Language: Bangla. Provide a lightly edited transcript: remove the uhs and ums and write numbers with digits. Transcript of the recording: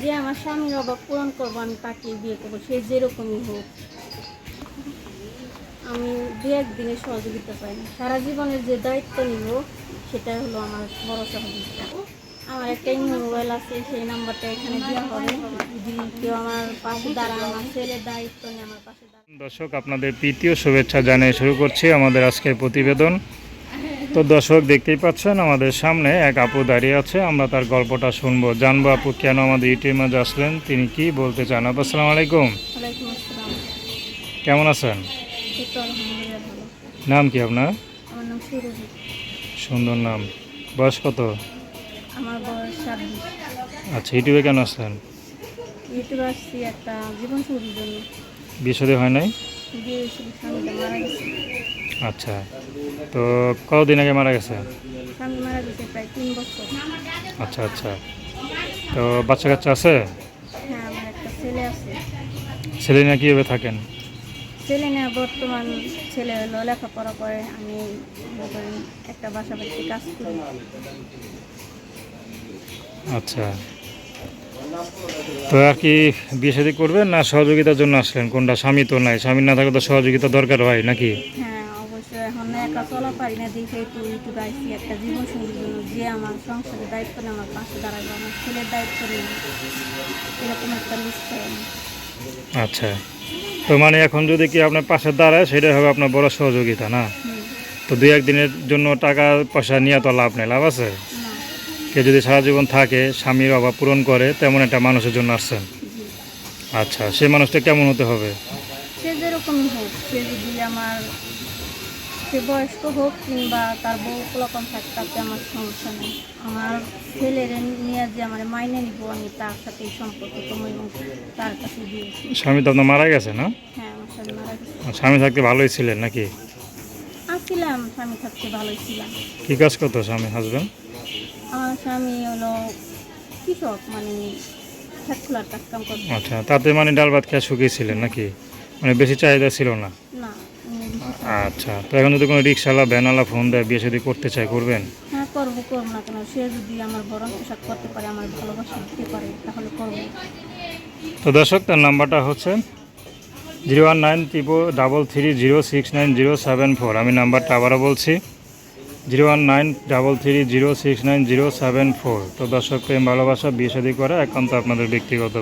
যে আমার স্বামীর অভাব পূরণ করবো, আমি তাকে বিয়ে করবো, সে যেরকমই হোক। আমি দু একদিনের সহযোগিতা পাই না, সারা জীবনের যে দায়িত্ব নিব সেটা হলো আমার বড় সহযোগিতা। আমার একটা মোবাইল আছে, সেই নাম্বারটা এখানে দেওয়া হবে। যদি কেউ আমার পাশে দাঁড়ায়, আমার ছেলের দায়িত্ব নিয়ে আমার পাশে দাঁড়ায়। দর্শক, আপনাদের প্রীতি ও শুভেচ্ছা জানিয়ে শুরু করছি আমাদের আজকের প্রতিবেদন। তো দর্শক, দেখতেই পাচ্ছেন আমাদের সামনে এক আপু দাঁড়িয়ে আছে। আমরা তার গল্পটা শুনবো, জানবো আপু কেন আমাদের ইউটিউবের মাঝে আসলেন, তিনি কি বলতে চান। আপু আসসালামু আলাইকুম, ওয়ালাইকুম আসসালাম। কেমন আছেন? এই তো আলহামদুলিল্লাহ ভালো। নাম কি আপনার? আমার নাম সুরভি। সুন্দর নাম। বয়স কত? আমার বয়স 26। আচ্ছা, ইউটিউবে কেন আসলেন? ইউটিউবে আসছি একটা জীবনসঙ্গীর জন্য। বিয়ে শাদী হয় নাই? বিয়ে হয়েছিল, স্বামীটা মারা গেছে। আচ্ছা, তো কতদিন আগে মারা গেছে? স্বামী মারা গেছে প্রায় 3 বছর। আচ্ছা আচ্ছা, তো বাচ্চা কাচ্চা আছে? হ্যাঁ, আমার একটা ছেলে আছে। ছেলে না কীভাবে থাকেন? ছেলে না, বর্তমান ছেলে হলো লেখাপড়া করে, আমি মনে করেন একটা বাসা বাড়িতে কাজ করি। আচ্ছা, তো আর কি বিয়ে শাদী করবেন না সহযোগিতার জন্য আসলেন? কোনটা? স্বামী তো নাই, স্বামী না থাকলে তো সহযোগিতা দরকার হয় নাকি? হ্যাঁ অবশ্যই, এখন একা চলা পারি না দেখে একটু ইউটিউবে আসছি একটা জীবনসঙ্গীর জন্য, যে আমার সংসারের দায়িত্ব নিয়ে আমার পাশে দাঁড়াবে, আমার ছেলের দায়িত্ব নিয়ে, এরকম একটা লিস্ট চাই আমি। আচ্ছা, তো মানে এখন যদি কি আপনার পাশে দাঁড়ায় সেটা হবে আপনার বড় সহযোগিতা না? হুম। তো দুই একদিনের জন্য টাকা পয়সা নিয়ে তো লাভ নেই, লাভ আছে? না। কেউ যদি সারা জীবন থাকে, স্বামীর অভাব পূরণ করে, তেমন একটা মানুষের জন্য আসছেন। জি। আচ্ছা, সেই মানুষটা কেমন হতে হবে? সে যেরকমই হোক, সে যদি আমার, সে বয়স্ক হোক কিংবা তার বউ পোলাপান থাকে, তাতে আমার সমস্যা নেই। আমার ছেলের নিয়ে যে আমার মাইনে নিব, আমি তার সাথে সম্পর্ক কম এবং তার কাছে দিয়েছি। স্বামী তো আপনার মারা গেছে না? হ্যাঁ, আমার স্বামী মারা গেছে। স্বামী থাকতে ভালোই ছিলেন নাকি? আসছিলাম, স্বামী থাকতে ভালোই ছিলাম। কী কাজ করতো স্বামী, হাজব্যান্ড? আমার স্বামী হলো কৃষক, মানে খেত খোলার কাজ কাম করতো। আচ্ছা, তাতে মানে ডাল ভাত খেয়ে শুকিয়েছিলেন নাকি? মানে বেশি চাহিদা ছিল না? না, উনি বেশি চায় না। আচ্ছা, তো এখন যদি কোনো রিক্সাওয়ালা ভ্যানওয়ালা ফোন দেয় বিয়ে শাদী করতে চায়, করবেন? হ্যাঁ করবো, করবো না কেন? সে যদি আমার ভরণ পোশাক করতে পারে, আমার ভালোবাসা দিতে পারে, তাহলে করবো। তো দর্শক, তার নাম্বারটা হচ্ছে 0193303069074। আমি নাম্বারটা আবারও বলছি, 01933069074। তো দর্শক, প্রেম ভালোবাসা বিয়ে শাদী করা একান্ত আপনাদের ব্যক্তিগত।